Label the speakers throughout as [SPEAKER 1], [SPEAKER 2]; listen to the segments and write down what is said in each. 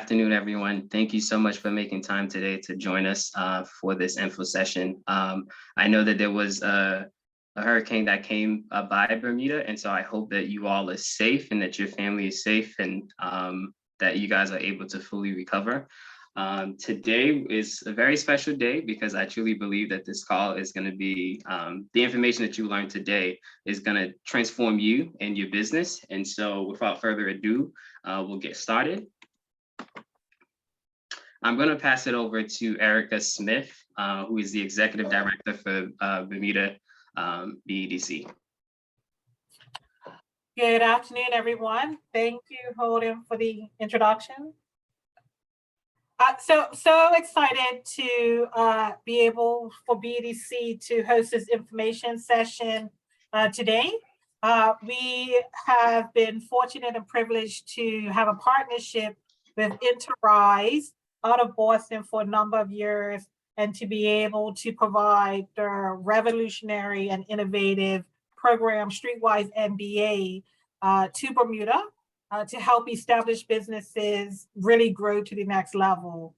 [SPEAKER 1] afternoon, everyone. Thank you so much for making time today to join us for this info session. I know that there was a hurricane that came by Bermuda, and so I hope that you all are safe and that your family is safe and that you guys are able to fully recover. Today is a very special day because I truly believe that this call is going to be, the information that you learned today is going to transform you and your business. And so without further ado, we'll get started. I'm going to pass it over to Erica Smith, who is the Executive Director for Bermuda BEDC.
[SPEAKER 2] Good afternoon, everyone. Thank you, Holden, for the introduction. So excited to be able for BEDC to host this information session today. We have been fortunate and privileged to have a partnership with Enterprise out of Boston for a number of years and to be able to provide their revolutionary and innovative program, StreetWise MBA, to Bermuda to help established businesses really grow to the next level.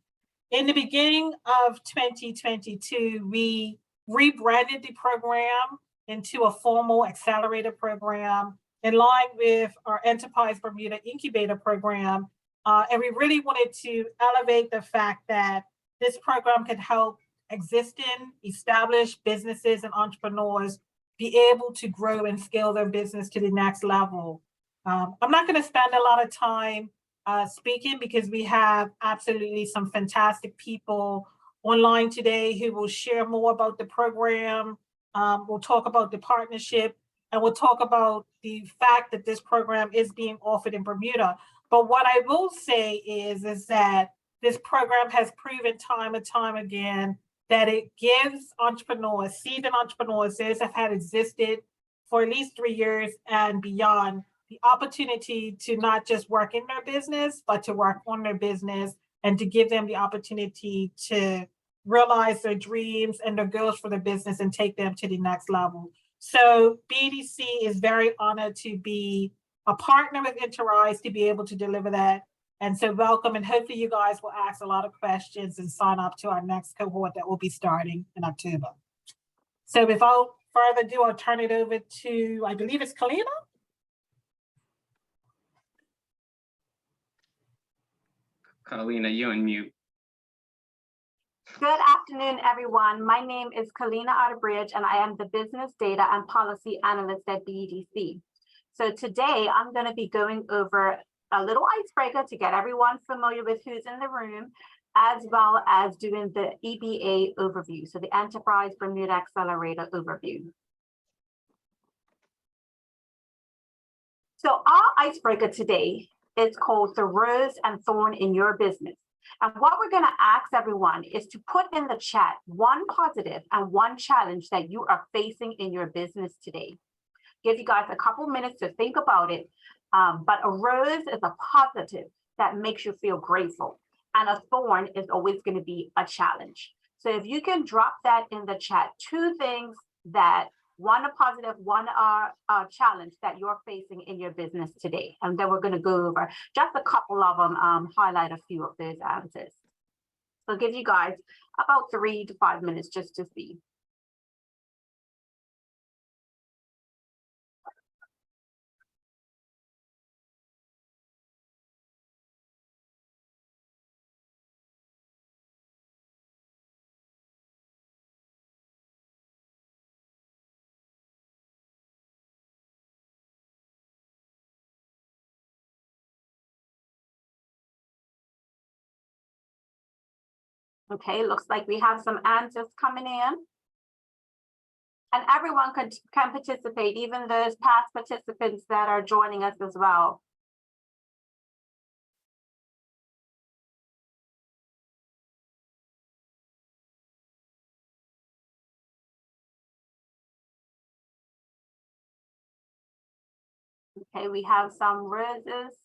[SPEAKER 2] In the beginning of 2022, we rebranded the program into a formal Accelerator program in line with our Enterprise Bermuda Incubator program. And we really wanted to elevate the fact that this program could help existing, established businesses and entrepreneurs be able to grow and scale their business to the next level. I'm not going to spend a lot of time speaking because we have absolutely some fantastic people online today who will share more about the program. We'll talk about the partnership, and we'll talk about the fact that this program is being offered in Bermuda. But what I will say is that this program has proven time and time again that it gives entrepreneurs, seasoned entrepreneurs, those that have existed for at least 3 years and beyond, the opportunity to not just work in their business, but to work on their business and to give them the opportunity to realize their dreams and their goals for their business and take them to the next level. So BEDC is very honored to be a partner with Enterprise to be able to deliver that. And so welcome, and hopefully you guys will ask a lot of questions and sign up to our next cohort that will be starting in October. So without further ado, I'll turn it over to, I believe it's Kalina.
[SPEAKER 1] Carolina, you're on mute.
[SPEAKER 3] Good afternoon, everyone. My name is Kalina Otterbridge, and I am the Business Data and Policy Analyst at BEDC. So today, I'm going to be going over a little icebreaker to get everyone familiar with who's in the room, as well as doing the EBA overview, so the Enterprise Bermuda Accelerator overview. So our icebreaker today is called the rose and thorn in your business. And what we're going to ask everyone is to put in the chat one positive and one challenge that you are facing in your business today. Give you guys a couple minutes to think about it. But a rose is a positive that makes you feel grateful. And a thorn is always going to be a challenge. So if you can drop that in the chat, two things that one a positive, one a challenge that you're facing in your business today. And then we're going to go over just a couple of them, highlight a few of those answers. So I'll give you guys about 3 to 5 minutes just to see. Okay, looks like we have some answers coming in. And everyone can participate, even those past participants that are joining us as well. Okay, we have some roses.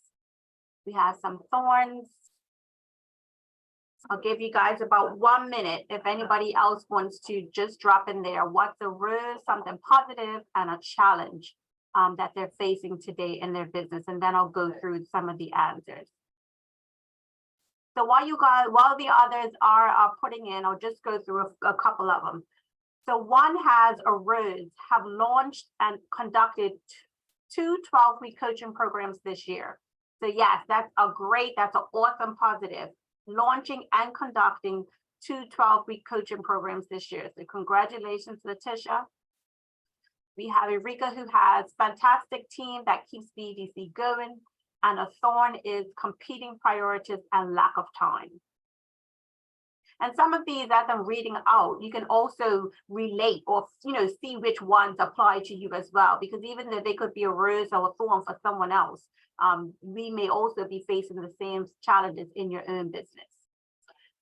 [SPEAKER 3] We have some thorns. I'll give you guys about 1 minute if anybody else wants to just drop in there what's a rose, something positive, and a challenge that they're facing today in their business. And then I'll go through some of the answers. So while the others are putting in, I'll just go through a couple of them. So one has have launched and conducted two 12-week coaching programs this year. So yes, that's an awesome positive. Launching and conducting two 12-week coaching programs this year. So congratulations, Letitia. We have Erika, who has a fantastic team that keeps BDC going. And a thorn is competing priorities and lack of time. And some of these, as I'm reading out, you can also relate or see which ones apply to you as well, because even though they could be a rose or a thorn for someone else, we may also be facing the same challenges in your own business.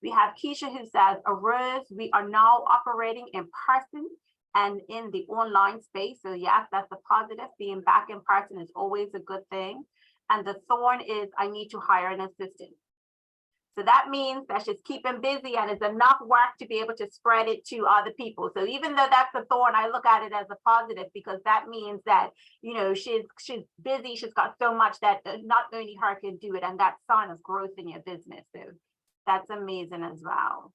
[SPEAKER 3] We have Keisha, who says, a rose, we are now operating in person and in the online space. So yes, that's a positive. Being back in person is always a good thing. And the thorn is, I need to hire an assistant. So that means that she's keeping busy and it's enough work to be able to spread it to other people. So even though that's a thorn, I look at it as a positive, because that means that, she's busy. She's got so much that not only her can do it, and that sign of growth in your business. So that's amazing as well.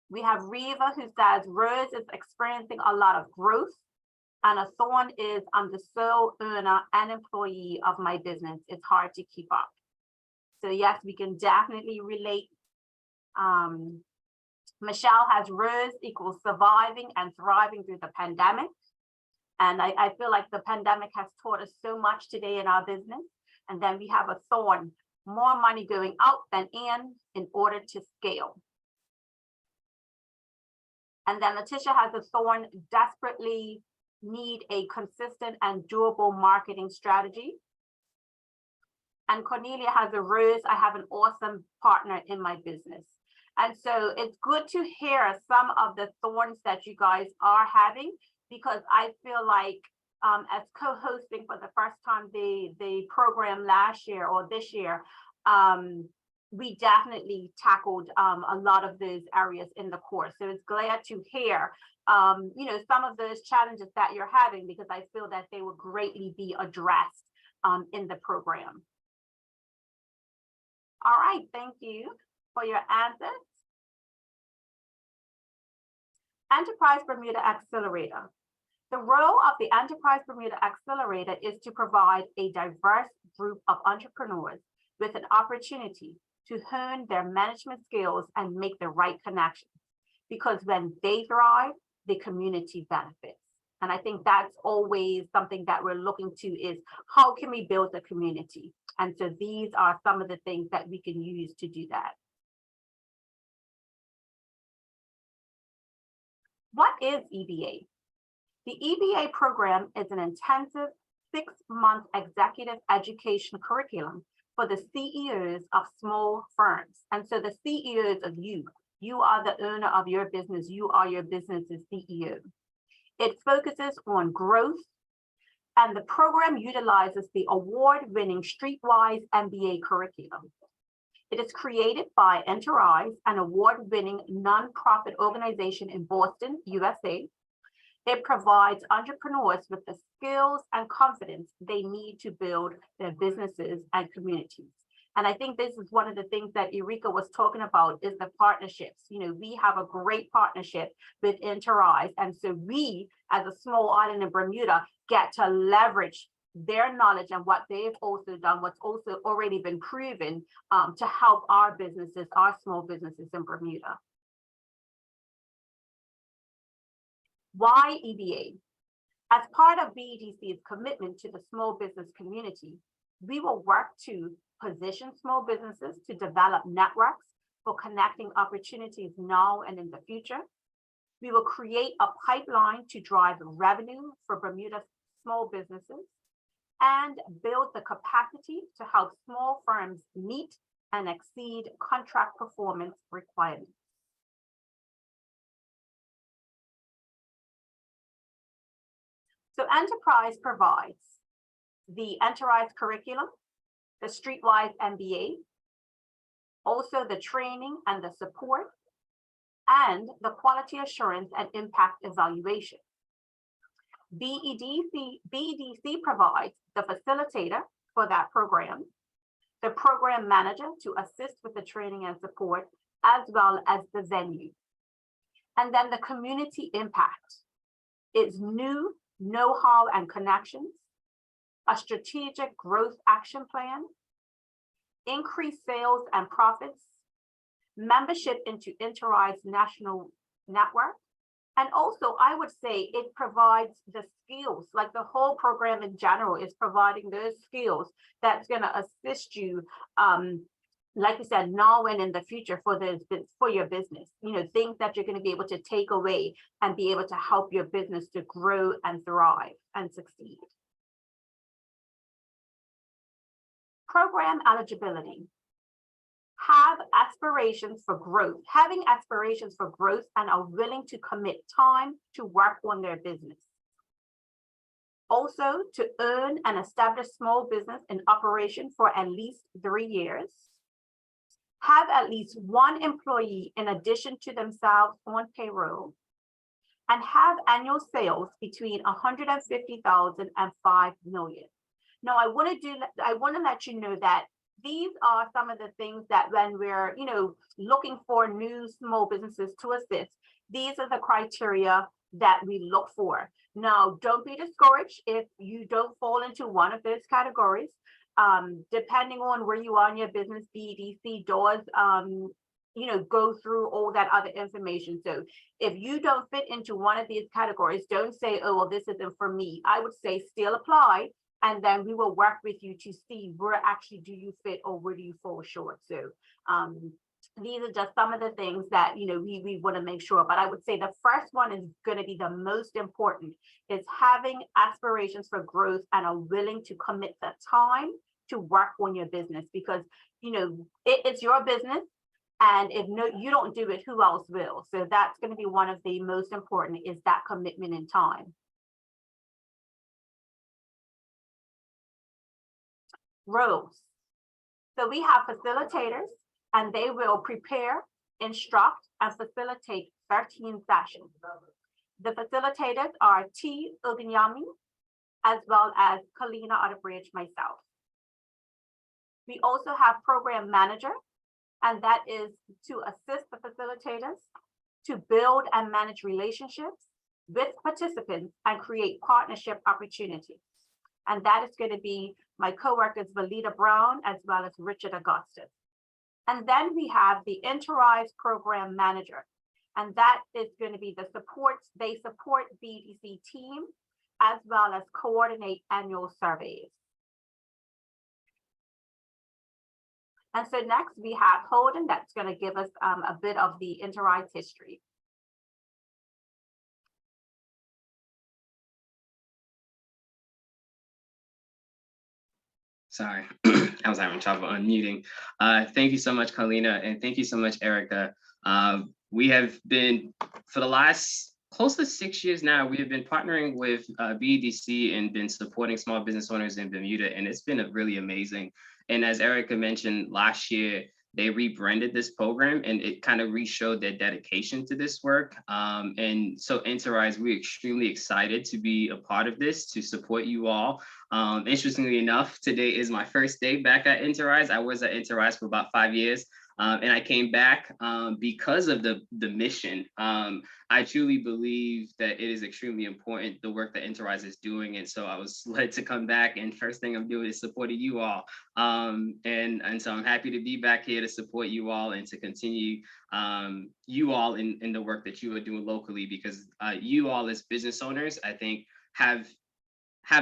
[SPEAKER 3] We have Reva, who says, Rose is experiencing a lot of growth. And a thorn is, I'm the sole owner and employee of my business. It's hard to keep up. So yes, we can definitely relate. Michelle has Rose equals surviving and thriving through the pandemic. And I feel like the pandemic has taught us so much today in our business. And then we have a thorn, more money going out than in order to scale. And then Letitia has a thorn, desperately need a consistent and doable marketing strategy. And Cornelia has a rose, I have an awesome partner in my business. And so it's good to hear some of the thorns that you guys are having, because I feel like as co-hosting for the first time the program last year or this year, we definitely tackled a lot of those areas in the course. So it's glad to hear some of those challenges that you're having, because I feel that they will greatly be addressed in the program. All right, thank you for your answers. Enterprise Bermuda Accelerator. The role of the Enterprise Bermuda Accelerator is to provide a diverse group of entrepreneurs with an opportunity to hone their management skills and make the right connections. Because when they thrive, the community benefits. And I think that's always something that we're looking to, is how can we build a community? And so these are some of the things that we can use to do that. What is EBA? The EBA program is an intensive 6-month executive education curriculum for the CEOs of small firms. And so the CEOs of you are the owner of your business, you are your business's CEO. It focuses on growth, and the program utilizes the award-winning StreetWise MBA curriculum. It is created by Enterprise, an award-winning nonprofit organization in Boston, USA. It provides entrepreneurs with the skills and confidence they need to build their businesses and communities. And I think this is one of the things that Erika was talking about, is the partnerships. We have a great partnership with Enterprise. And so we, as a small island in Bermuda, get to leverage their knowledge and what they've also done, what's also already been proven to help our businesses, our small businesses in Bermuda. Why EBA? As part of BEDC's commitment to the small business community, we will work to position small businesses to develop networks for connecting opportunities now and in the future. We will create a pipeline to drive revenue for Bermuda small businesses and build the capacity to help small firms meet and exceed contract performance requirements. So Enterprise provides the Enterprise curriculum, the StreetWise MBA, also the training and the support, and the quality assurance and impact evaluation. BEDC provides the facilitator for that program, the program manager to assist with the training and support, as well as the venue. And then the community impact is new know-how and connections, a strategic growth action plan, increased sales and profits, membership into Enterprise National Network. And also, I would say it provides the skills, like the whole program in general is providing those skills that's going to assist you, like you said, now and in the future for your business, things that you're going to be able to take away and be able to help your business to grow and thrive and succeed. Program eligibility. Have aspirations for growth, having aspirations for growth and are willing to commit time to work on their business. Also, to earn and establish small business in operation for at least 3 years. Have at least one employee in addition to themselves on payroll. And have annual sales between 150,000 and 5 million. Now, I want to let you know that these are some of the things that when we're, looking for new small businesses to assist, these are the criteria that we look for. Now, don't be discouraged if you don't fall into one of those categories. Depending on where you are in your business, BDC does, go through all that other information. So if you don't fit into one of these categories, don't say, oh, well, this isn't for me. I would say still apply. And then we will work with you to see where actually do you fit or where do you fall short. So these are just some of the things that, we want to make sure. But I would say the first one is going to be the most important, is having aspirations for growth and are willing to commit the time to work on your business, because, it's your business. And if you don't do it, who else will? So that's going to be one of the most important, is that commitment in time. Roles. So we have facilitators, and they will prepare, instruct, and facilitate 13 sessions. The facilitators are T. Ugunyami, as well as Kalina Otterbridge, myself. We also have program manager, and that is to assist the facilitators to build and manage relationships with participants and create partnership opportunities. And that is going to be my coworkers, Valita Brown, as well as Richard Augustus. And then we have the Enterprise Program Manager. And that is going to be they support BDC team, as well as coordinate annual surveys. And so next we have Holden, that's going to give us a bit of the Enterprise history.
[SPEAKER 1] Sorry, I was having trouble unmuting. Thank you so much, Kalina, and thank you so much, Erica. We have been, for the last close to 6 years now, we have been partnering with BDC and been supporting small business owners in Bermuda, and it's been really amazing. And as Erica mentioned, last year, they rebranded this program, and it kind of re-showed their dedication to this work. And so Enterprise, we're extremely excited to be a part of this, to support you all. Interestingly enough, today is my first day back at Enterprise. I was at Enterprise for about 5 years. And I came back because of the mission. I truly believe that it is extremely important, the work that Enterprise is doing. And so I was led to come back, and first thing I'm doing is supporting you all. And so I'm happy to be back here to support you all and to continue you all in the work that you are doing locally, because you all as business owners, I think, have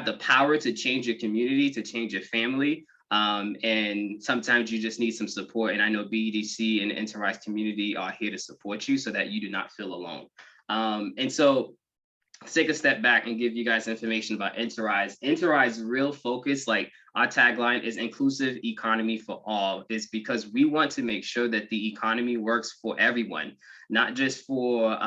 [SPEAKER 1] the power to change your community, to change your family. And sometimes you just need some support. And I know BDC and the Enterprise community are here to support you so that you do not feel alone. And so let's take a step back and give you guys information about Enterprise. Enterprise real focus, like our tagline is inclusive economy for all. It's because we want to make sure that the economy works for everyone, not just for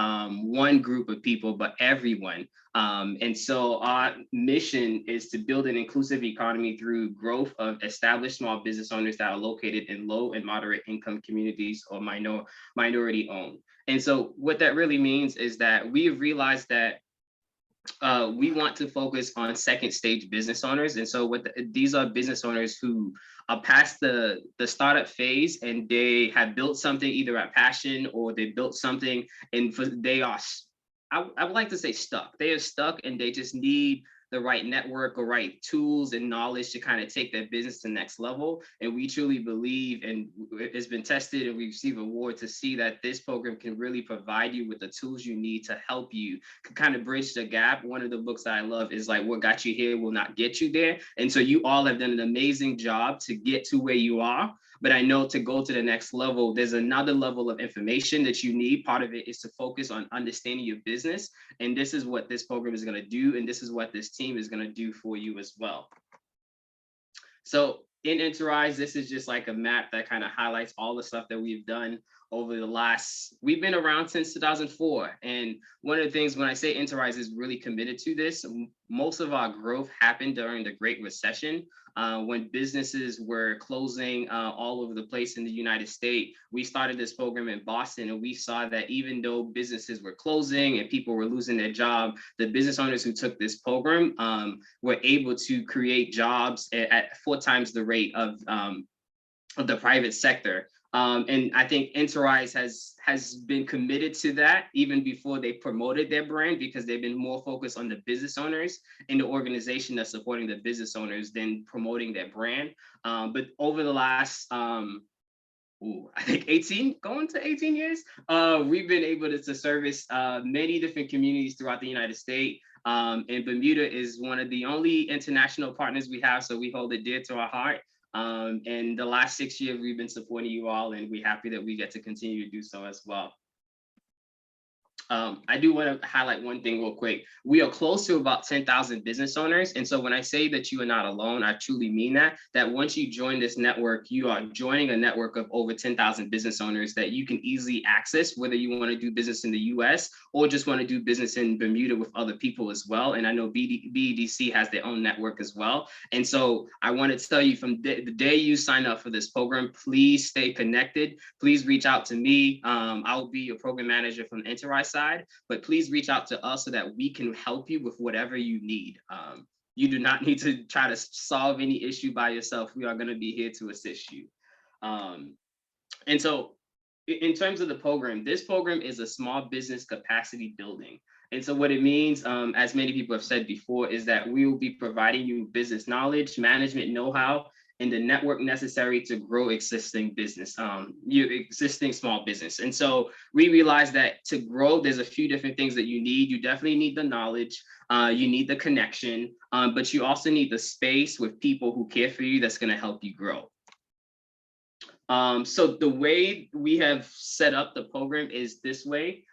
[SPEAKER 1] one group of people, but everyone. And so our mission is to build an inclusive economy through growth of established small business owners that are located in low and moderate income communities or minority owned. And so what that really means is that we have realized that we want to focus on second stage business owners. And so these are business owners who are past the startup phase, and they have built something either at passion, or they built something and they are, I would like to say stuck. They are stuck and they just need the right network or right tools and knowledge to kind of take their business to the next level. And we truly believe, and it's been tested and we receive awards to see that this program can really provide you with the tools you need to help you kind of bridge the gap. One of the books that I love is like, what got you here will not get you there. And so you all have done an amazing job to get to where you are. But I know to go to the next level, there's another level of information that you need. Part of it is to focus on understanding your business. And this is what this program is going to do. And this is what this team is going to do for you as well. So in Enterprise, this is just like a map that kind of highlights all the stuff that we've done over the last, we've been around since 2004. And one of the things when I say Enterprise is really committed to this, most of our growth happened during the Great Recession. When businesses were closing all over the place in the United States. We started this program in Boston, and we saw that even though businesses were closing and people were losing their job, the business owners who took this program were able to create jobs at 4 times the rate of the private sector. And I think Enterprise has been committed to that even before they promoted their brand, because they've been more focused on the business owners and the organization that's supporting the business owners than promoting their brand. But over the last, I think 18 years, we've been able to service many different communities throughout the United States. And Bermuda is one of the only international partners we have, so we hold it dear to our heart. And the last 6 years, we've been supporting you all, and we're happy that we get to continue to do so as well. I do want to highlight one thing real quick. We are close to about 10,000 business owners. And so when I say that you are not alone, I truly mean that once you join this network, you are joining a network of over 10,000 business owners that you can easily access, whether you want to do business in the US or just want to do business in Bermuda with other people as well. And I know BEDC has their own network as well. And so I want to tell you, from the day you sign up for this program, please stay connected. Please reach out to me. I'll be your program manager from the Enterprise side, but please reach out to us so that we can help you with whatever you need. You do not need to try to solve any issue by yourself. We are going to be here to assist you. And so in terms of the program, this program is a small business capacity building. And so what it means, as many people have said before, is that we will be providing you business knowledge, management know-how, and the network necessary to grow existing business, your existing small business. And so we realized that to grow, there's a few different things that you need. You definitely need the knowledge, you need the connection, but you also need the space with people who care for you that's gonna help you grow. So the way we have set up the program is this way,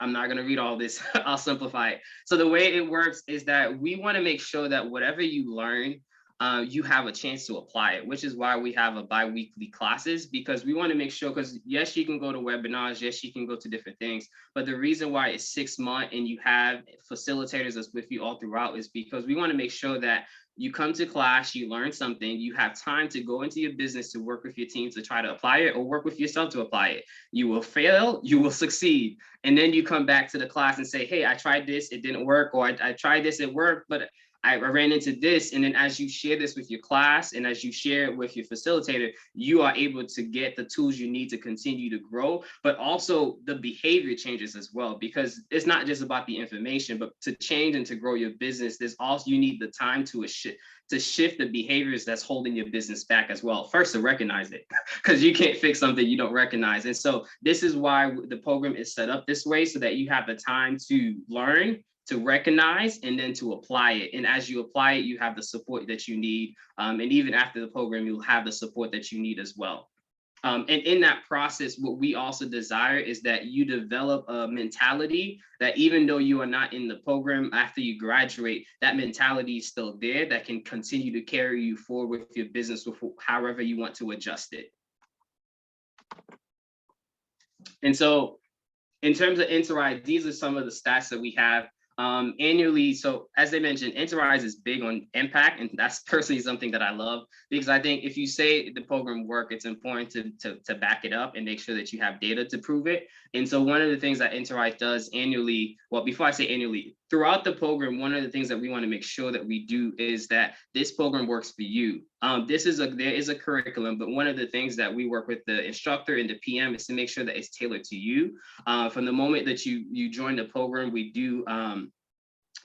[SPEAKER 1] I'm not going to read all this, I'll simplify it. So the way it works is that we want to make sure that whatever you learn, you have a chance to apply it, which is why we have a bi-weekly classes, because we want to make sure, because yes, you can go to webinars, yes, you can go to different things, but the reason why it's 6 months and you have facilitators that's with you all throughout is because we want to make sure that you come to class, you learn something, you have time to go into your business to work with your team to try to apply it, or work with yourself to apply it. You will fail, you will succeed. And then you come back to the class and say, hey, I tried this, it didn't work, or I tried this, it worked, but I ran into this. And then as you share this with your class and as you share it with your facilitator, you are able to get the tools you need to continue to grow, but also the behavior changes as well, because it's not just about the information, but to change and to grow your business, there's also, you need the time to shift the behaviors that's holding your business back as well. First, to recognize it, because you can't fix something you don't recognize. And so this is why the program is set up this way, so that you have the time to learn, to recognize, and then to apply it. And as you apply it, you have the support that you need. And even after the program, you'll have the support that you need as well. And in that process, what we also desire is that you develop a mentality that even though you are not in the program after you graduate, that mentality is still there that can continue to carry you forward with your business, with however you want to adjust it. And so in terms of Enterprise, these are some of the stats that we have. Annually, so as I mentioned, Enterprise is big on impact, and that's personally something that I love, because I think if you say the program work, it's important to back it up and make sure that you have data to prove it. And so one of the things that Enterprise does annually, well, before I say annually, throughout the program, one of the things that we want to make sure that we do is that this program works for you. There is a curriculum, but one of the things that we work with the instructor and the PM is to make sure that it's tailored to you. From the moment that you join the program, we do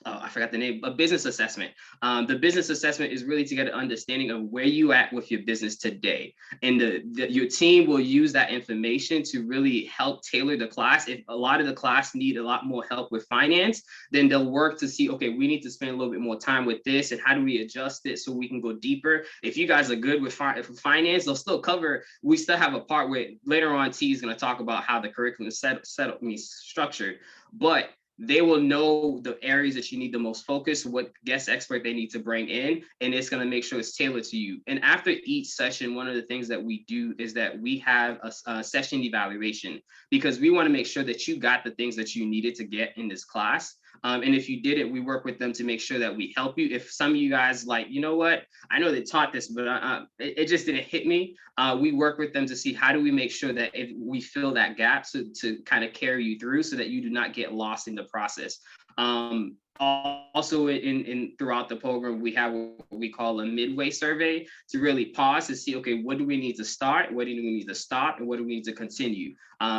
[SPEAKER 1] I forgot the name, a business assessment. The business assessment is really to get an understanding of where you at with your business today. And your team will use that information to really help tailor the class. If a lot of the class need a lot more help with finance, then they'll work to see, okay, we need to spend a little bit more time with this, and how do we adjust it so we can go deeper? If you guys are good with finance, they'll still cover, we still have a part where later on T is going to talk about how the curriculum is structured, but they will know the areas that you need the most focus, what guest expert they need to bring in, and it's going to make sure it's tailored to you. And after each session, one of the things that we do is that we have a session evaluation, because we want to make sure that you got the things that you needed to get in this class. And if you did it, we work with them to make sure that we help you. If some of you guys like, you know what, I know they taught this, but it just didn't hit me. We work with them to see how do we make sure that if we fill that gap to kind of carry you through so that you do not get lost in the process. Also throughout the program, we have what we call a midway survey to really pause to see, okay, what do we need to start? What do we need to stop? And what do we need to continue?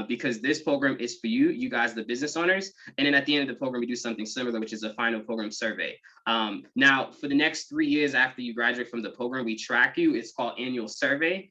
[SPEAKER 1] Because this program is for you guys, the business owners. And then at the end of the program, we do something similar, which is a final program survey. Now, for the next 3 years after you graduate from the program, we track you. It's called annual survey,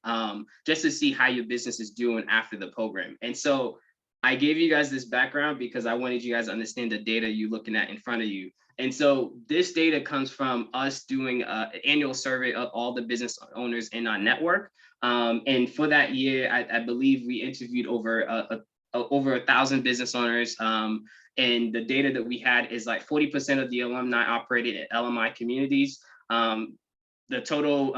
[SPEAKER 1] just to see how your business is doing after the program. And so I gave you guys this background because I wanted you guys to understand the data you're looking at in front of you. And so this data comes from us doing an annual survey of all the business owners in our network. And for that year, I believe we interviewed over 1,000 business owners. And the data that we had is like 40% of the alumni operated at LMI communities. The total,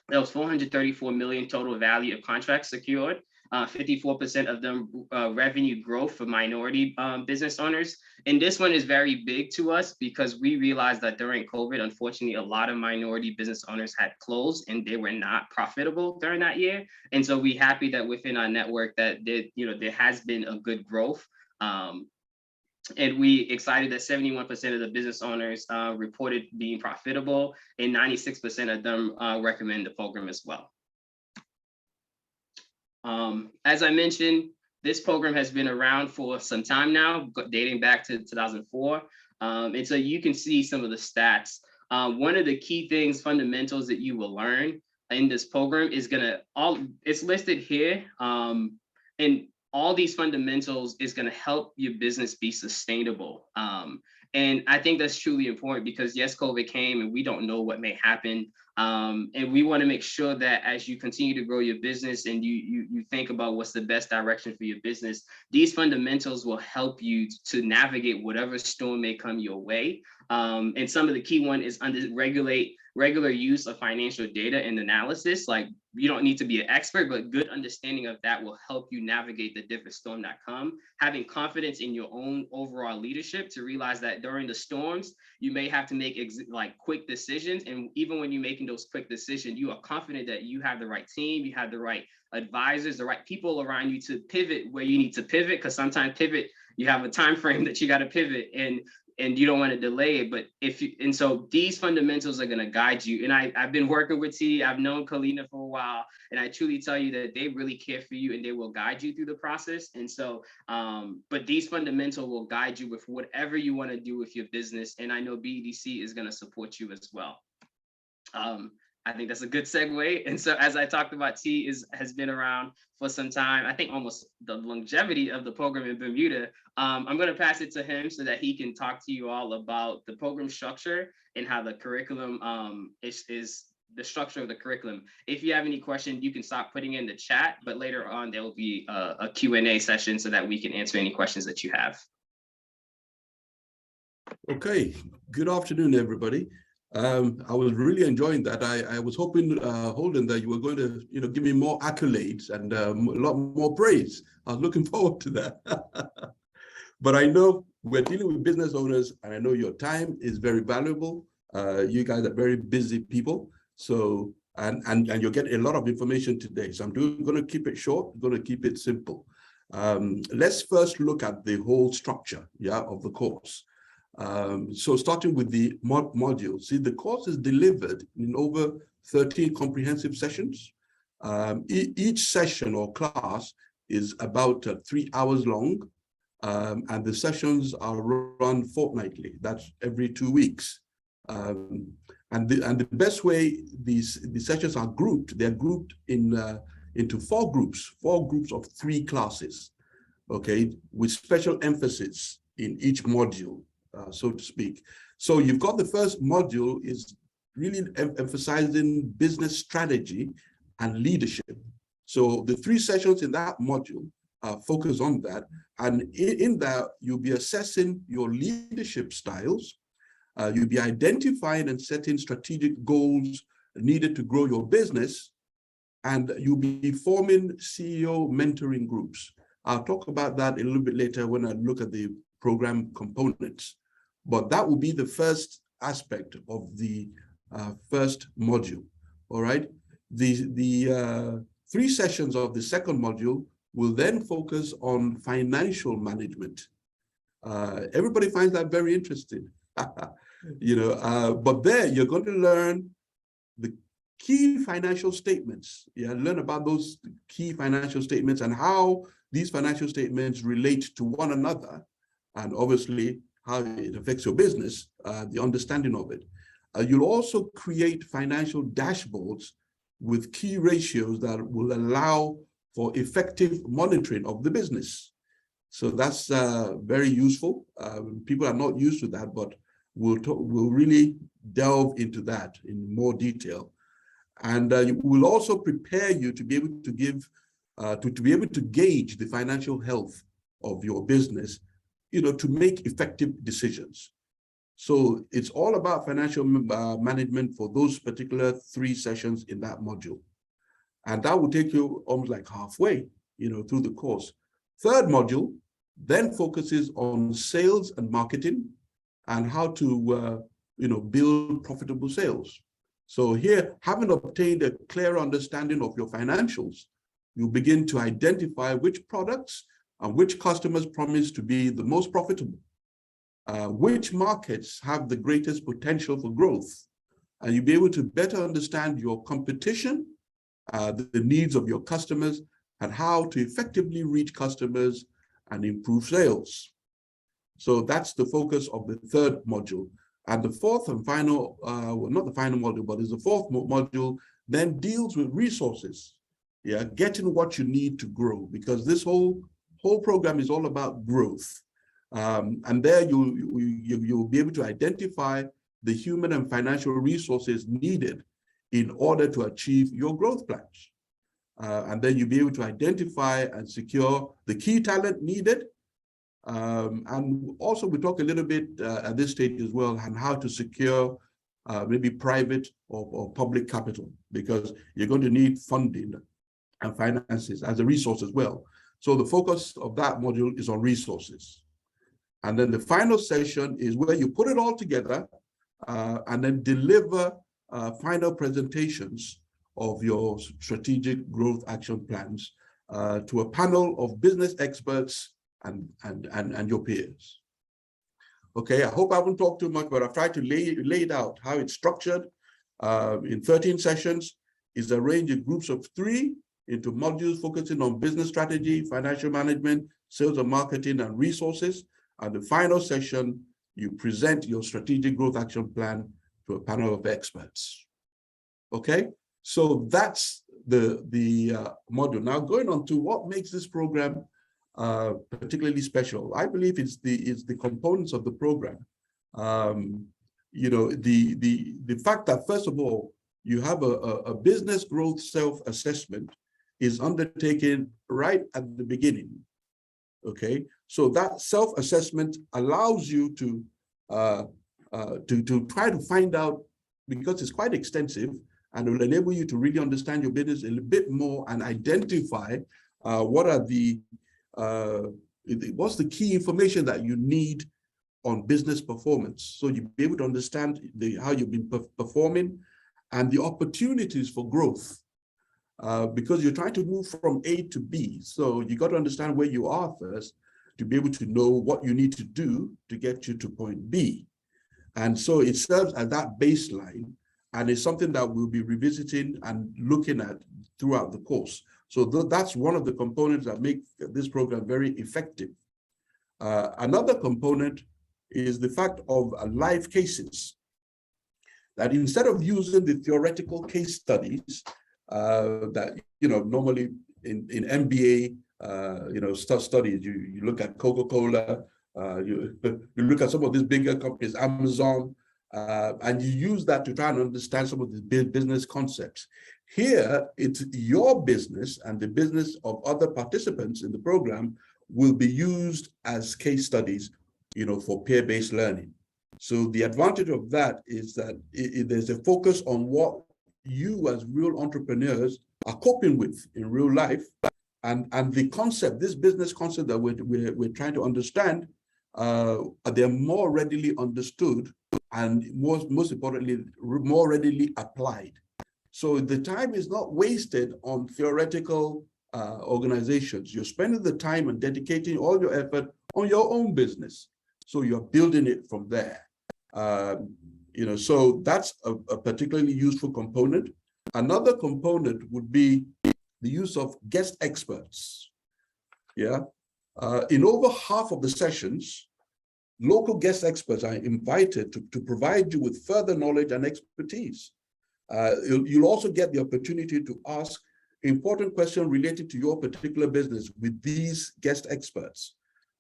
[SPEAKER 1] there was 434 million total value of contracts secured. 54% of them revenue growth for minority business owners. And this one is very big to us because we realized that during COVID, unfortunately, a lot of minority business owners had closed and they were not profitable during that year. And so we're happy that within our network that there has been a good growth. And we excited that 71% of the business owners reported being profitable, and 96% of them recommend the program as well. As I mentioned, this program has been around for some time now, dating back to 2004. And so you can see some of the stats. One of the key things, fundamentals that you will learn in this program is it's listed here. And all these fundamentals is gonna help your business be sustainable. And I think that's truly important because yes, COVID came and we don't know what may happen. And we want to make sure that as you continue to grow your business and you think about what's the best direction for your business, these fundamentals will help you to navigate whatever storm may come your way. And some of the key one is regular use of financial data and analysis. Like, you don't need to be an expert, but good understanding of that will help you navigate the different storm that come. Having confidence in your own overall leadership to realize that during the storms, you may have to make quick decisions. And even when you're making those quick decisions, you are confident that you have the right team, you have the right advisors, the right people around you to pivot where you need to pivot. Because sometimes pivot, you have a time frame that you got to pivot and you don't want to delay it. And so these fundamentals are going to guide you. And I've been working with T, I've known Kalina for a while, and I truly tell you that they really care for you and they will guide you through the process. And so, but these fundamentals will guide you with whatever you want to do with your business. And I know BDC is going to support you as well. I think that's a good segue. And so as I talked about, T has been around for some time. I think almost the longevity of the program in Bermuda. I'm going to pass it to him so that he can talk to you all about the program structure and how the curriculum is the structure of the curriculum. If you have any questions, you can stop putting in the chat, but later on there will be a Q&A session so that we can answer any questions that you have.
[SPEAKER 4] Okay, good afternoon, everybody. I was really enjoying that. I was hoping, Holden, that you were going to, give me more accolades and a lot more praise. I was looking forward to that. But I know we're dealing with business owners, and I know your time is very valuable. You guys are very busy people. So, and you'll get a lot of information today. So I'm going to keep it short, going to keep it simple. Let's first look at the whole structure, of the course. So starting with the module, see, the course is delivered in over 13 comprehensive sessions. Each session or class is about 3 hours long, and the sessions are run fortnightly. That's every 2 weeks. And the best way the sessions are grouped, they're grouped into four groups of 3 classes, okay, with special emphasis in each module, so to speak. So you've got the first module is really emphasizing business strategy and leadership. So the 3 sessions in that module focus on that. And in that, you'll be assessing your leadership styles. You'll be identifying and setting strategic goals needed to grow your business. And you'll be forming CEO mentoring groups. I'll talk about that a little bit later when I look at the program components. But that will be the first aspect of the first module, all right? The 3 sessions of the second module will then focus on financial management. Everybody finds that very interesting, but there you're going to learn the key financial statements. Learn about those key financial statements and how these financial statements relate to one another, and obviously how it affects your business, the understanding of it. You'll also create financial dashboards with key ratios that will allow for effective monitoring of the business. So that's very useful. People are not used to that, but we'll really delve into that in more detail. And we'll also prepare you to be able to give, to be able to gauge the financial health of your business, to make effective decisions. So it's all about financial management for those particular 3 sessions in that module. And that will take you almost like halfway, through the course. Third module then focuses on sales and marketing and how to, build profitable sales. So here, having obtained a clear understanding of your financials, you begin to identify which products and which customers promise to be the most profitable, which markets have the greatest potential for growth, and you'll be able to better understand your competition, the needs of your customers, and how to effectively reach customers and improve sales. So that's the focus of the third module. And the fourth and final, well, not the final module, but is the fourth module, then deals with resources, getting what you need to grow, because this whole program is all about growth. And there you'll be able to identify the human and financial resources needed in order to achieve your growth plans. And then you'll be able to identify and secure the key talent needed. And also we talk a little bit at this stage as well on how to secure maybe private or public capital, because you're going to need funding and finances as a resource as well. So the focus of that module is on resources. And then the final session is where you put it all together and then deliver final presentations of your strategic growth action plans to a panel of business experts and your peers. Okay, I hope I haven't talked too much, but I've tried to lay it out how it's structured. In 13 sessions, is arranged in groups of 3 into modules focusing on business strategy, financial management, sales and marketing, and resources. And the final session, you present your strategic growth action plan to a panel of experts. Okay, so that's the module. Now going on to what makes this program particularly special, I believe it's the components of the program. The fact that, first of all, you have a business growth self-assessment is undertaken right at the beginning. Okay, so that self-assessment allows you to try to find out, because it's quite extensive, and it will enable you to really understand your business a little bit more and identify what are the what's the key information that you need on business performance. So you'll be able to understand how you've been performing and the opportunities for growth. Because you're trying to move from A to B. So you got to understand where you are first to be able to know what you need to do to get you to point B. And so it serves as that baseline, and it's something that we'll be revisiting and looking at throughout the course. So that's one of the components that make this program very effective. Another component is the fact of live cases. That instead of using the theoretical case studies that, normally in MBA, studies, you look at Coca-Cola, you look at some of these bigger companies, Amazon, and you use that to try and understand some of the business concepts. Here, it's your business and the business of other participants in the program will be used as case studies, for peer-based learning. So the advantage of that is that there's a focus on what you as real entrepreneurs are coping with in real life, and the concept, this business concept that we're trying to understand, they're more readily understood and most importantly, more readily applied. So the time is not wasted on theoretical organizations. You're spending the time and dedicating all your effort on your own business. So you're building it from there. So that's a particularly useful component. Another component would be the use of guest experts. In over half of the sessions, local guest experts are invited to provide you with further knowledge and expertise. You'll also get the opportunity to ask important questions related to your particular business with these guest experts.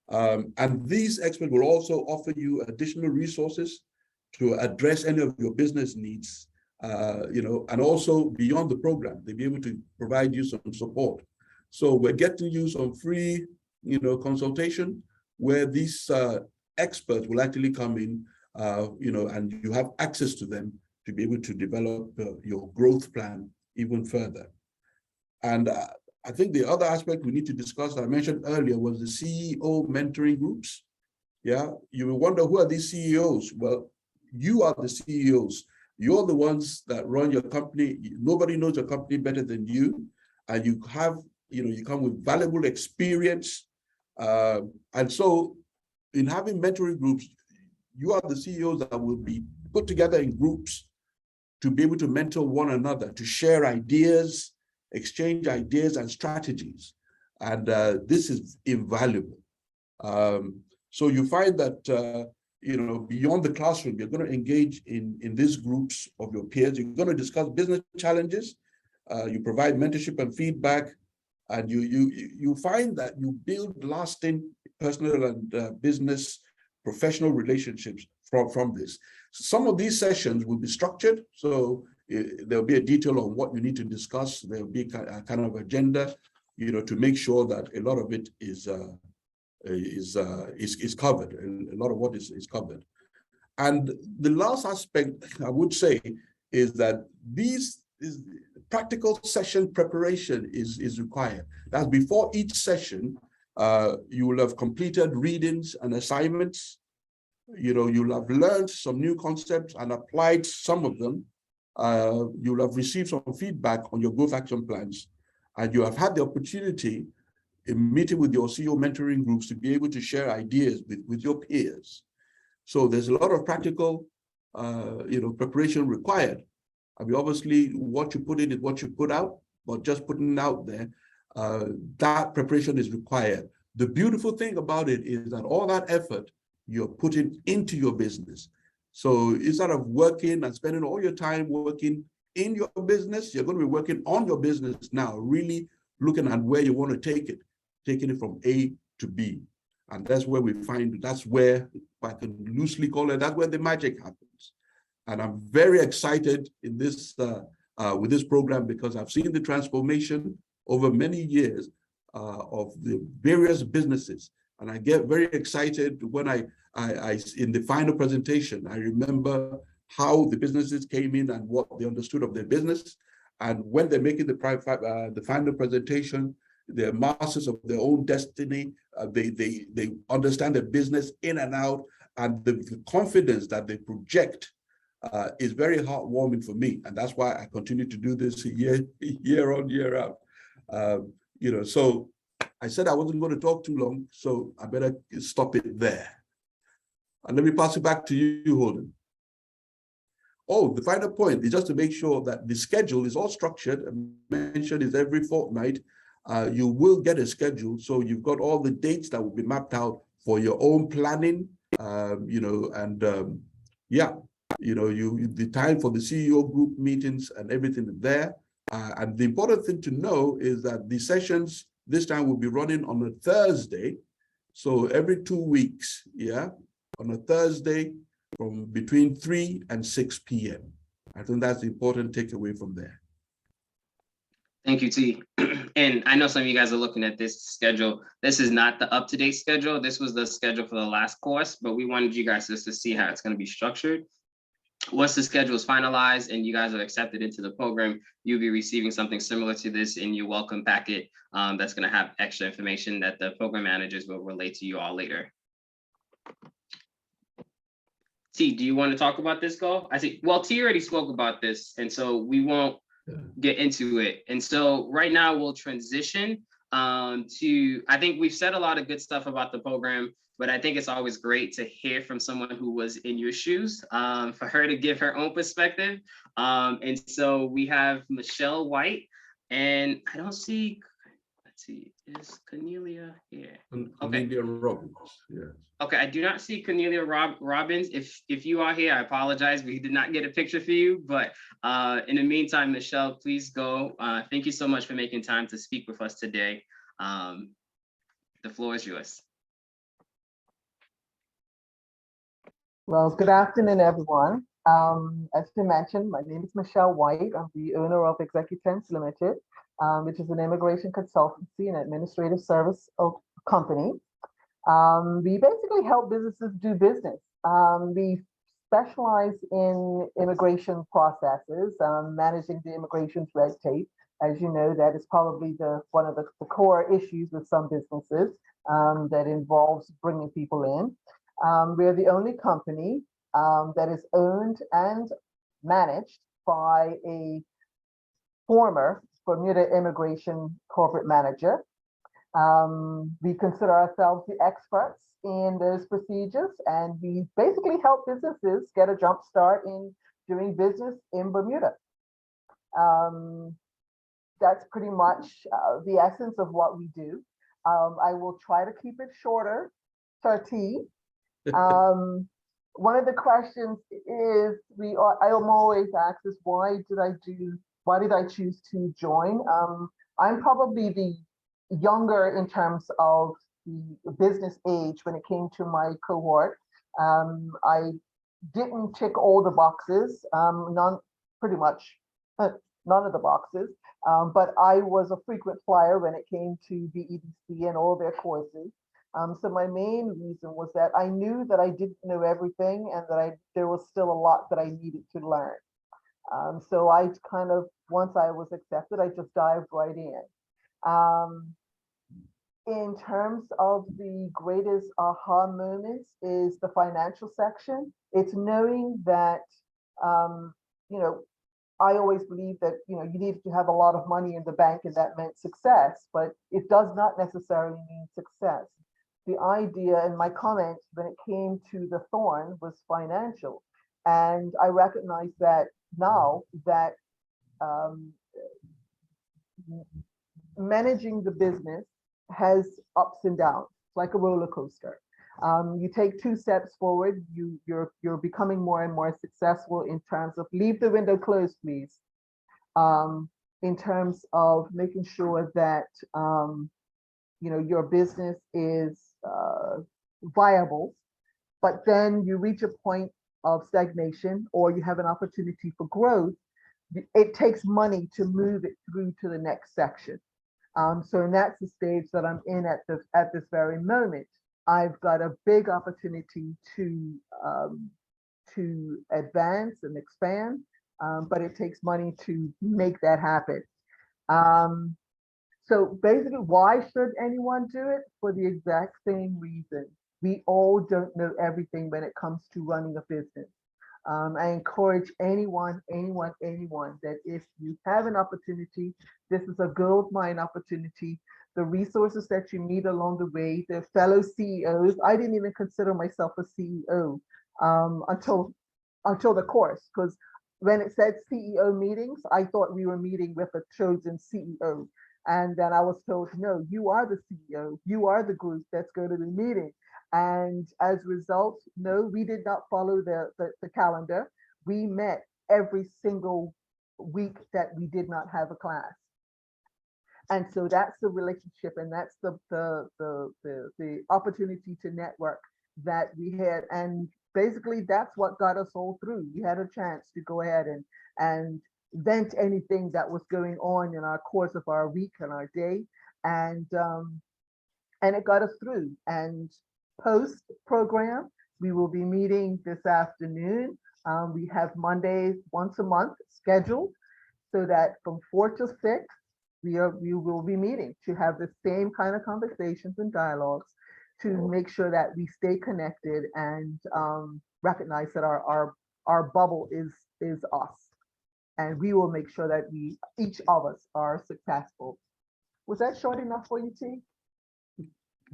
[SPEAKER 4] And these experts will also offer you additional resources to address any of your business needs, and also beyond the program, they'll be able to provide you some support. So we're getting you some free, consultation where these experts will actually come in, and you have access to them to be able to develop your growth plan even further. And I think the other aspect we need to discuss, I mentioned earlier, was the CEO mentoring groups. You will wonder, who are these CEOs? Well, you are the CEOs. You're the ones that run your company. Nobody knows your company better than you. And you have, you come with valuable experience. And so in having mentoring groups, you are the CEOs that will be put together in groups to be able to mentor one another, to share ideas, exchange ideas and strategies. And this is invaluable. So you find that, beyond the classroom, you're going to engage in these groups of your peers. You're going to discuss business challenges. You provide mentorship and feedback, and you find that you build lasting personal and business professional relationships from this. Some of these sessions will be structured, so there'll be a detail on what you need to discuss. There'll be a kind of agenda, to make sure that a lot of it is covered. A lot of what is covered. And the last aspect I would say is that practical session preparation is required. That's before each session, you will have completed readings and assignments. You'll have learned some new concepts and applied some of them. You'll have received some feedback on your growth action plans, and you have had the opportunity in meeting with your CEO mentoring groups to be able to share ideas with your peers. So there's a lot of practical, preparation required. I mean, obviously, what you put in is what you put out, but just putting it out there, that preparation is required. The beautiful thing about it is that all that effort you're putting into your business. So instead of working and spending all your time working in your business, you're going to be working on your business now, really looking at where you want to take it, taking it from A to B. And that's where that's where, if I can loosely call it, that's where the magic happens. And I'm very excited in this with this program, because I've seen the transformation over many years of the various businesses. And I get very excited when I in the final presentation, I remember how the businesses came in and what they understood of their business. And when they're making the final presentation, they're masters of their own destiny. They understand the business in and out, and the confidence that they project is very heartwarming for me, and that's why I continue to do this year on, year out. So I said I wasn't going to talk too long, so I better stop it there. And let me pass it back to you, Holden. Oh, the final point is just to make sure that the schedule is all structured. I mentioned is every fortnight. You will get a schedule, so you've got all the dates that will be mapped out for your own planning. The time for the CEO group meetings and everything there. And the important thing to know is that the sessions this time will be running on a Thursday. So every 2 weeks, on a Thursday from between 3 and 6 p.m. I think that's the important takeaway from there.
[SPEAKER 1] Thank you, T. And I know some of you guys are looking at this schedule. This is not the up-to-date schedule. This was the schedule for the last course, but we wanted you guys just to see how it's going to be structured. Once the schedule is finalized and you guys are accepted into the program, you'll be receiving something similar to this in your welcome packet that's going to have extra information that the program managers will relay to you all later. T, do you want to talk about this goal? I see, well, T already spoke about this, and so we won't get into it. And so right now we'll transition to, I think we've said a lot of good stuff about the program, but I think it's always great to hear from someone who was in your shoes, for her to give her own perspective. And so we have Michelle White, and I don't see, let's see, is Cornelia here?
[SPEAKER 4] Cornelia Robbins, yes.
[SPEAKER 1] Okay, I do not see Cornelia Robbins. If you are here, I apologize. We did not get a picture for you, but in the meantime, Michelle, please go. Thank you so much for making time to speak with us today. The floor is yours.
[SPEAKER 5] Well, good afternoon, everyone. As you mentioned, my name is Michelle White. I'm the owner of Executence Limited, which is an immigration consultancy and administrative service company. We basically help businesses do business. We specialize in immigration processes, managing the immigration red tape. As you know, that is probably one of the core issues with some businesses that involves bringing people in. We're the only company that is owned and managed by a former Bermuda immigration corporate manager. We consider ourselves the experts in those procedures, and we basically help businesses get a jump start in doing business in Bermuda. That's pretty much the essence of what we do. I will try to keep it shorter, 30. One of the questions is I am always asked is why did I choose to join? I'm probably the younger in terms of the business age when it came to my cohort. I didn't tick all the boxes, pretty much none of the boxes, but I was a frequent flyer when it came to the EDC and all their courses. So my main reason was that I knew that I didn't know everything and that there was still a lot that I needed to learn. So I kind of, once I was accepted, I just dived right in. In terms of the greatest aha moments is the financial section. It's knowing that, I always believe that, you needed to have a lot of money in the bank and that meant success, but it does not necessarily mean success. The idea and my comment when it came to the thorn was financial. And I recognize that now that managing the business has ups and downs, like a roller coaster. You take 2 steps forward, you're becoming more and more successful in terms of, leave the window closed, please. In terms of making sure that your business is viable, but then you reach a point of stagnation or you have an opportunity for growth. It takes money to move it through to the next section. So that's the stage that I'm in at this very moment. I've got a big opportunity to advance and expand, but it takes money to make that happen. So basically, why should anyone do it? For the exact same reason. We all don't know everything when it comes to running a business. I encourage anyone that if you have an opportunity, this is a gold mine opportunity. The resources that you meet along the way, the fellow CEOs. I didn't even consider myself a CEO until the course, because when it said CEO meetings, I thought we were meeting with a chosen CEO. And then I was told, no, you are the CEO. You are the group that's going to be meeting. And as a result, no, we did not follow the calendar. We met every single week that we did not have a class. And so that's the relationship, and that's the opportunity to network that we had. And basically that's what got us all through. We had a chance to go ahead and vent anything that was going on in our course of our week and our day. And it got us through. And post program, we will be meeting this afternoon. We have Mondays once a month scheduled, so that from 4 to 6, we will be meeting to have the same kind of conversations and dialogues to make sure that we stay connected and recognize that our bubble is us. And we will make sure that each of us are successful. Was that short enough for you, T?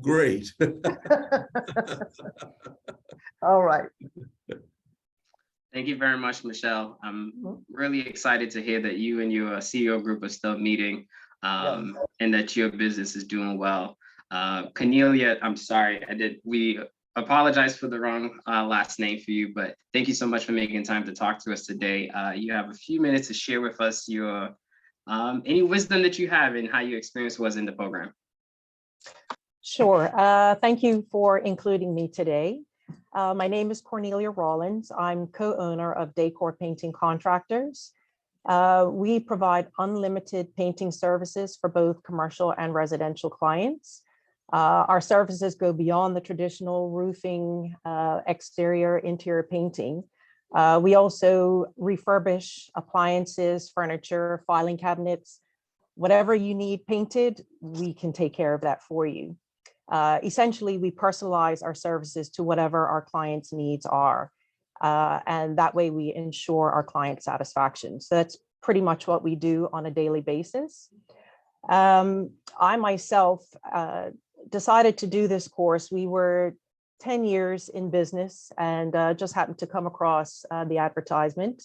[SPEAKER 4] Great.
[SPEAKER 5] All right.
[SPEAKER 1] Thank you very much, Michelle. I'm really excited to hear that you and your CEO group are still meeting, and that your business is doing well. Cornelia, I'm sorry, we apologize for the wrong last name for you, but thank you so much for making time to talk to us today. You have a few minutes to share with us your any wisdom that you have and how your experience was in the program.
[SPEAKER 6] Sure. Thank you for including me today. My name is Cornelia Rollins. I'm co-owner of Decor Painting Contractors. We provide unlimited painting services for both commercial and residential clients. Our services go beyond the traditional roofing, exterior, interior painting. We also refurbish appliances, furniture, filing cabinets. Whatever you need painted, we can take care of that for you. Essentially, we personalize our services to whatever our clients' needs are. And that way we ensure our client satisfaction. So that's pretty much what we do on a daily basis. I myself decided to do this course. We were 10 years in business and just happened to come across the advertisement.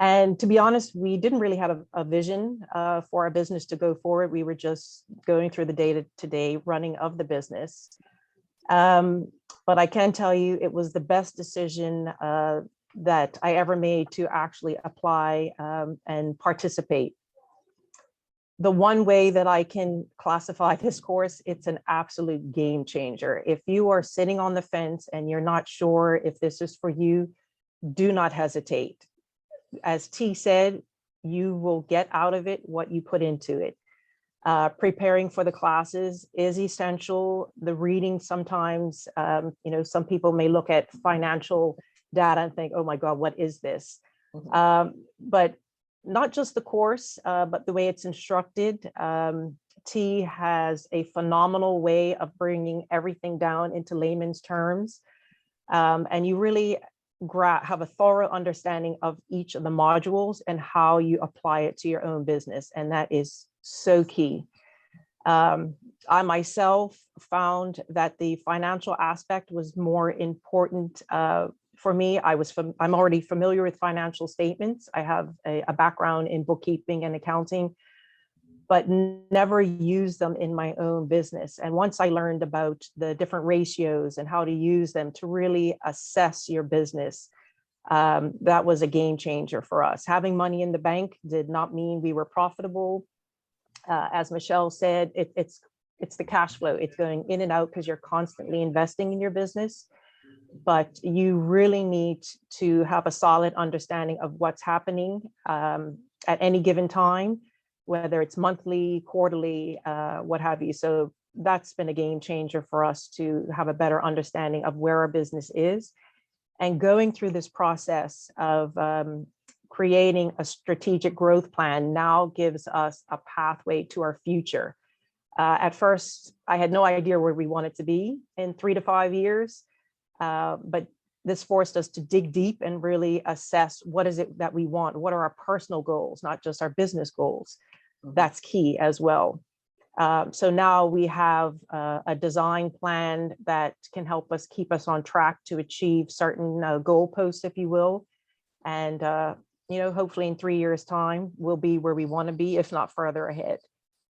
[SPEAKER 6] And to be honest, we didn't really have a vision for our business to go forward. We were just going through the day-to-day running of the business. But I can tell you it was the best decision that I ever made to actually apply and participate. The one way that I can classify this course, it's an absolute game changer. If you are sitting on the fence and you're not sure if this is for you, do not hesitate. As T said, you will get out of it what you put into it. Preparing for the classes is essential. The reading sometimes, some people may look at financial data and think, oh my God, what is this? But not just the course, but the way it's instructed. T has a phenomenal way of bringing everything down into layman's terms. And you really have a thorough understanding of each of the modules and how you apply it to your own business. And that is so key. I myself found that the financial aspect was more important for me. I'm already familiar with financial statements. I have a background in bookkeeping and accounting, but never used them in my own business. And once I learned about the different ratios and how to use them to really assess your business, that was a game changer for us. Having money in the bank did not mean we were profitable. As Michelle said, it's the cash flow. It's going in and out because you're constantly investing in your business. But you really need to have a solid understanding of what's happening at any given time, whether it's monthly, quarterly, what have you. So that's been a game changer for us to have a better understanding of where our business is. And going through this process of creating a strategic growth plan now gives us a pathway to our future. At first, I had no idea where we wanted to be in 3 to 5 years, but this forced us to dig deep and really assess what is it that we want? What are our personal goals, not just our business goals? That's key as well. So now we have a design plan that can help us keep us on track to achieve certain goalposts, if you will. And, hopefully in 3 years' time, we'll be where we want to be, if not further ahead.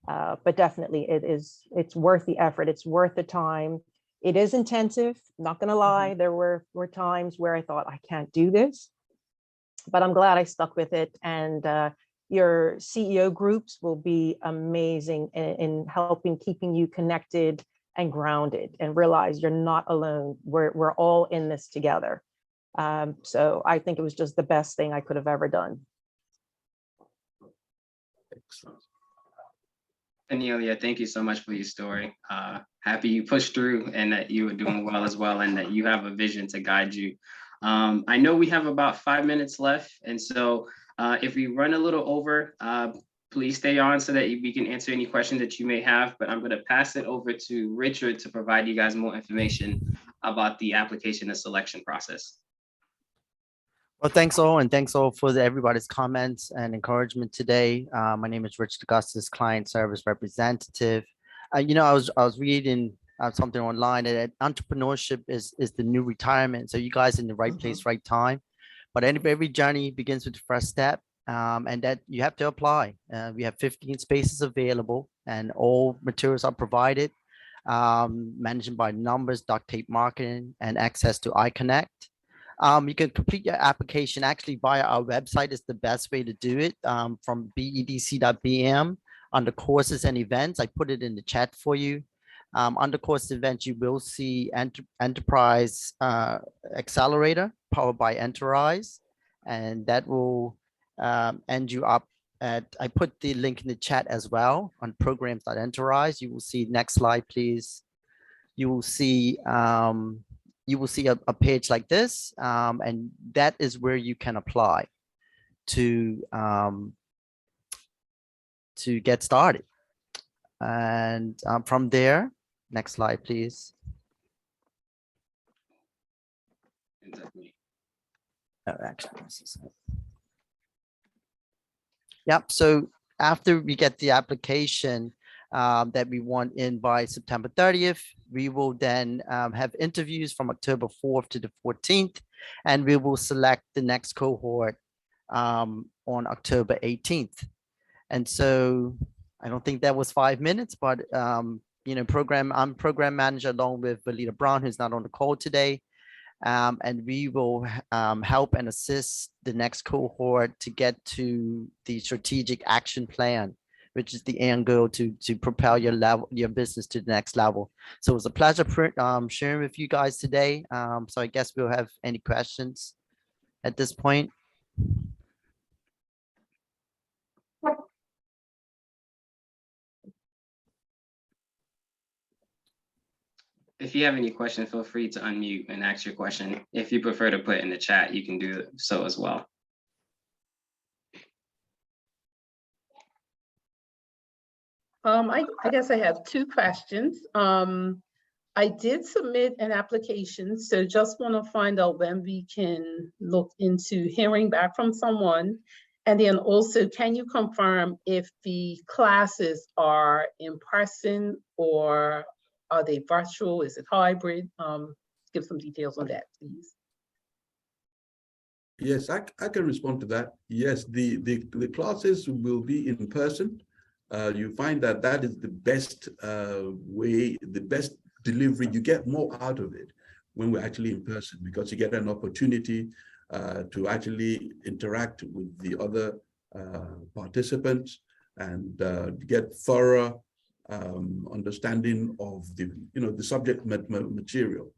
[SPEAKER 6] But definitely it's worth the effort. It's worth the time. It is intensive, not going to lie. There were times where I thought I can't do this, but I'm glad I stuck with it. And your CEO groups will be amazing in helping keeping you connected and grounded, and realize you're not alone. We're all in this together. So I think it was just the best thing I could have ever done.
[SPEAKER 4] Excellent.
[SPEAKER 1] Cornelia, thank you so much for your story. Happy you pushed through and that you were doing well as well, and that you have a vision to guide you. I know we have about 5 minutes left, and so if we run a little over, please stay on so that we can answer any questions that you may have, but I'm going to pass it over to Richard to provide you guys more information about the application and selection process.
[SPEAKER 7] Well, thanks all, and thanks all for everybody's comments and encouragement today. My name is Richard Augustus, Client Service Representative. I was reading something online that entrepreneurship is the new retirement. So you guys in the right place, right time. But every journey begins with the first step, and that you have to apply. We have 15 spaces available, and all materials are provided, managed by numbers, duct tape marketing, and access to iConnect. You can complete your application actually via our website. Is the best way to do it, from bedc.bm under courses and events. I put it in the chat for you. Under course events, you will see Enterprise Accelerator powered by Enterprise, and that will end you up at, I put the link in the chat as well on programs.enterprise. You will see, next slide, please. You will see a page like this, and that is where you can apply to get started. And from there, next slide, please. Oh, actually, yep. So after we get the application that we want in by September 30th, we will then have interviews from October 4th to the 14th, and we will select the next cohort on October 18th. And so I don't think that was 5 minutes, but I'm program manager along with Valita Brown, who's not on the call today. And we will help and assist the next cohort to get to the strategic action plan, which is the end goal to propel your business to the next level. So it was a pleasure sharing with you guys today. So I guess we'll have any questions at this point.
[SPEAKER 1] If you have any questions, feel free to unmute and ask your question. If you prefer to put in the chat, you can do so as well.
[SPEAKER 8] I guess I have 2 questions. I did submit an application, so just want to find out when we can look into hearing back from someone. And then also, can you confirm if the classes are in person or are they virtual? Is it hybrid? Give some details on that, please.
[SPEAKER 4] Yes, I can respond to that. Yes, the classes will be in person. You find that is the best way, the best delivery. You get more out of it when we're actually in person, because you get an opportunity to actually interact with the other participants and get thorough understanding of the subject material.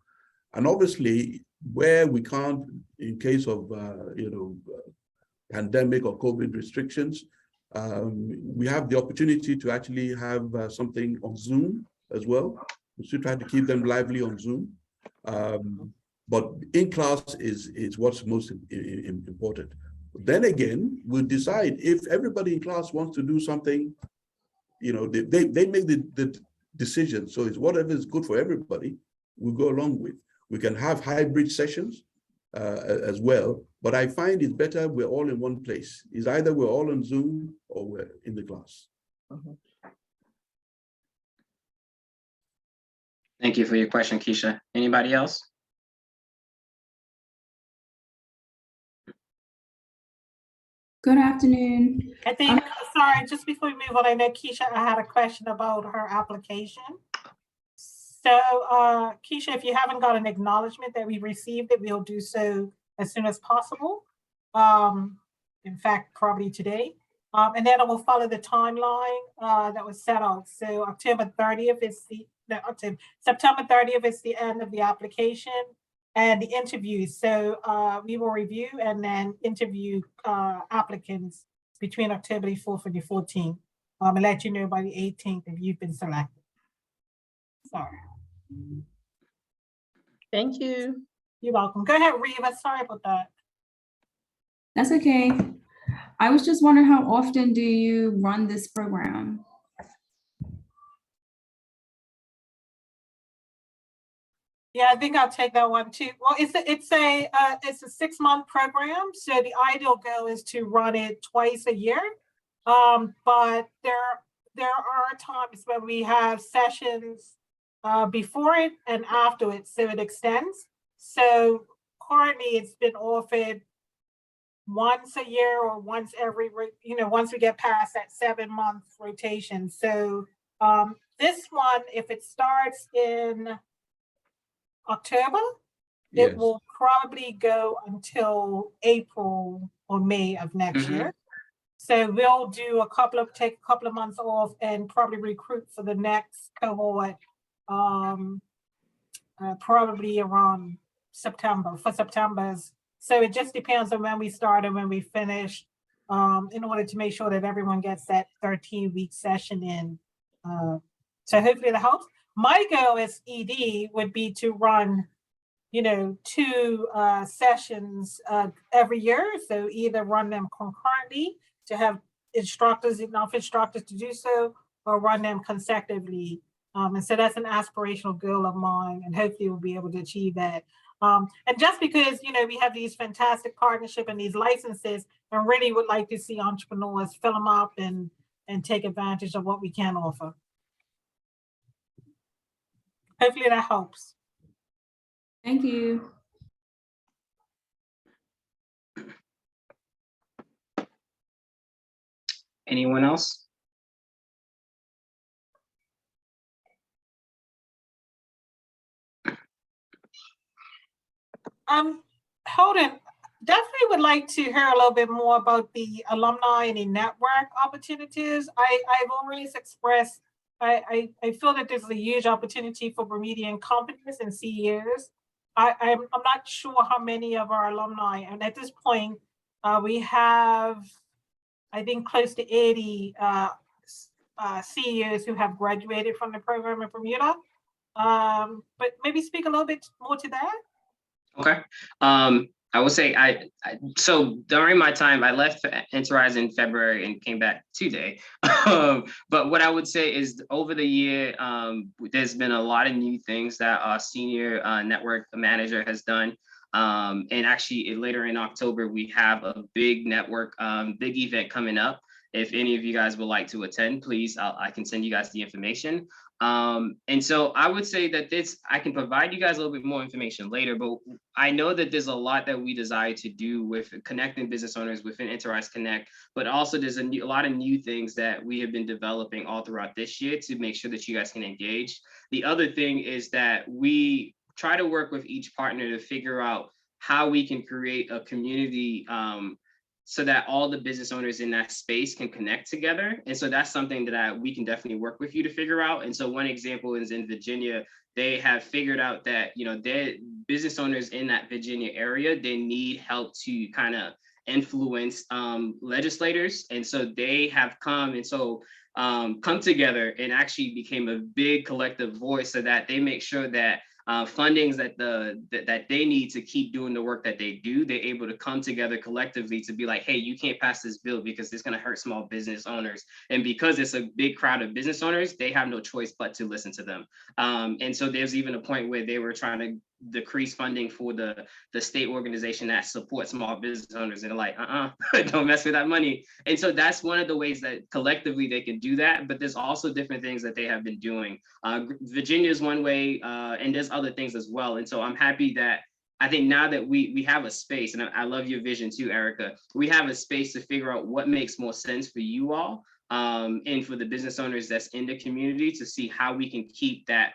[SPEAKER 4] And obviously, where we can't, in case of pandemic or COVID restrictions, we have the opportunity to actually have something on Zoom as well. We should try to keep them lively on Zoom. But in class is what's most important. Then again, we'll decide if everybody in class wants to do something, they make the decision. So it's whatever is good for everybody, we'll go along with. We can have hybrid sessions as well, but I find it's better we're all in one place. It's either we're all on Zoom or we're in the class.
[SPEAKER 1] Thank you for your question, Keisha. Anybody else?
[SPEAKER 9] Good afternoon.
[SPEAKER 2] I think, sorry, just before we move on, I know Keisha, I had a question about her application. So Keisha, if you haven't got an acknowledgement that we received it, we'll do so as soon as possible. In fact, probably today. And then I will follow the timeline that was set out. So September 30th is the end of the application and the interviews. So we will review and then interview applicants between October the 4th and the 14th. And let you know by the 18th if you've been selected. Sorry.
[SPEAKER 8] Thank you.
[SPEAKER 2] You're welcome. Go ahead, Reva. Sorry about that.
[SPEAKER 9] That's okay. I was just wondering, how often do you run this program?
[SPEAKER 2] Yeah, I think I'll take that one too. Well, it's a 6-month program, so the ideal goal is to run it twice a year. But there are times when we have sessions before it and after it, so it extends. So currently, it's been offered once a year or once every, once we get past that 7-month rotation. So this one, if it starts in October,
[SPEAKER 4] Yes.
[SPEAKER 2] it will probably go until April or May of next year. So we'll do take a couple of months off and probably recruit for the next cohort, probably around September, for September's. So it just depends on when we start and when we finish, in order to make sure that everyone gets that 13-week session in. So hopefully that helps. My goal as ED would be to run, 2 sessions every year. So either run them concurrently to have instructors, enough instructors to do so, or run them consecutively. And so that's an aspirational goal of mine, and hopefully we'll be able to achieve that. And just because, we have these fantastic partnerships and these licenses, I really would like to see entrepreneurs fill them up and take advantage of what we can offer. Hopefully that helps.
[SPEAKER 9] Thank you.
[SPEAKER 1] Anyone else?
[SPEAKER 2] Holden, definitely would like to hear a little bit more about the alumni and the network opportunities. I've always expressed, I feel that there's a huge opportunity for Bermudian companies and CEOs. I'm not sure how many of our alumni, and at this point, we have, I think, close to 80 CEOs who have graduated from the program in Bermuda. But maybe speak a little bit more to that.
[SPEAKER 1] Okay. I will say so during my time, I left Enterprise in February and came back today. But what I would say is over the year, there's been a lot of new things that our senior network manager has done. And actually later in October, we have a big network, big event coming up. If any of you guys would like to attend, please, I can send you guys the information. And so I would say that I can provide you guys a little bit more information later, but I know that there's a lot that we desire to do with connecting business owners within Enterprise Connect, but also there's a lot of new things that we have been developing all throughout this year to make sure that you guys can engage. The other thing is that we try to work with each partner to figure out how we can create a community so that all the business owners in that space can connect together. And so that's something that we can definitely work with you to figure out. And so one example is in Virginia, they have figured out that, their business owners in that Virginia area, they need help to kind of influence legislators. And so they have come together and actually became a big collective voice so that they make sure that fundings that they need to keep doing the work that they do, they're able to come together collectively to be like, hey, you can't pass this bill because it's going to hurt small business owners. And because it's a big crowd of business owners, they have no choice but to listen to them. And so there's even a point where they were trying to decrease funding for the state organization that supports small business owners. And they're like, don't mess with that money. And so that's one of the ways that collectively they can do that. But there's also different things that they have been doing. Virginia is one way, and there's other things as well. And so I'm happy that I think now that we have a space, and I love your vision too, Erica, we have a space to figure out what makes more sense for you all and for the business owners that's in the community to see how we can keep that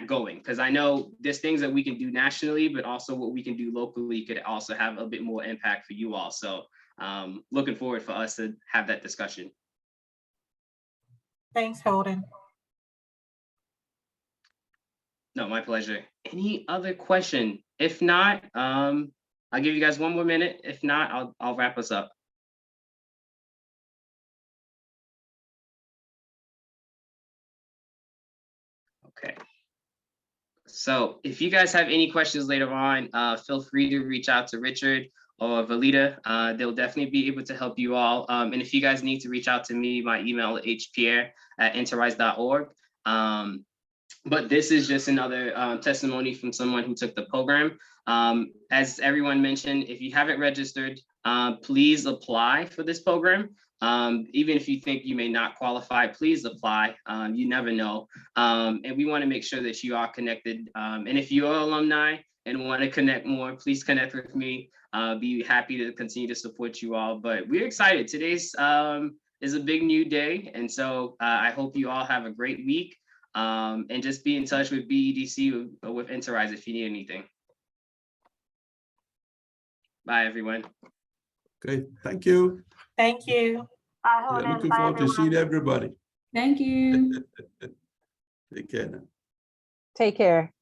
[SPEAKER 1] going, because I know there's things that we can do nationally, but also what we can do locally could also have a bit more impact for you all. So looking forward for us to have that discussion.
[SPEAKER 2] Thanks, Holden.
[SPEAKER 1] No, my pleasure. Any other question? If not, I'll give you guys one more minute. If not, I'll wrap us up. Okay. So if you guys have any questions later on, feel free to reach out to Richard or Valita. They'll definitely be able to help you all. And if you guys need to reach out to me, my email is hpierre@enterprise.org. But this is just another testimony from someone who took the program. As everyone mentioned, if you haven't registered, please apply for this program. Even if you think you may not qualify, please apply. You never know. And we want to make sure that you are connected. And if you're alumni and want to connect more, please connect with me. Be happy to continue to support you all. But we're excited. Today's is a big new day. And so I hope you all have a great week. And just be in touch with BEDC or with Enterprise if you need anything. Bye, everyone.
[SPEAKER 4] Okay, thank you.
[SPEAKER 2] Thank you.
[SPEAKER 3] Bye,
[SPEAKER 4] Yeah,
[SPEAKER 3] Holden.
[SPEAKER 4] looking
[SPEAKER 3] Bye,
[SPEAKER 4] forward to
[SPEAKER 3] everyone.
[SPEAKER 4] seeing everybody.
[SPEAKER 9] Thank you.
[SPEAKER 4] Take care now.
[SPEAKER 6] Take care.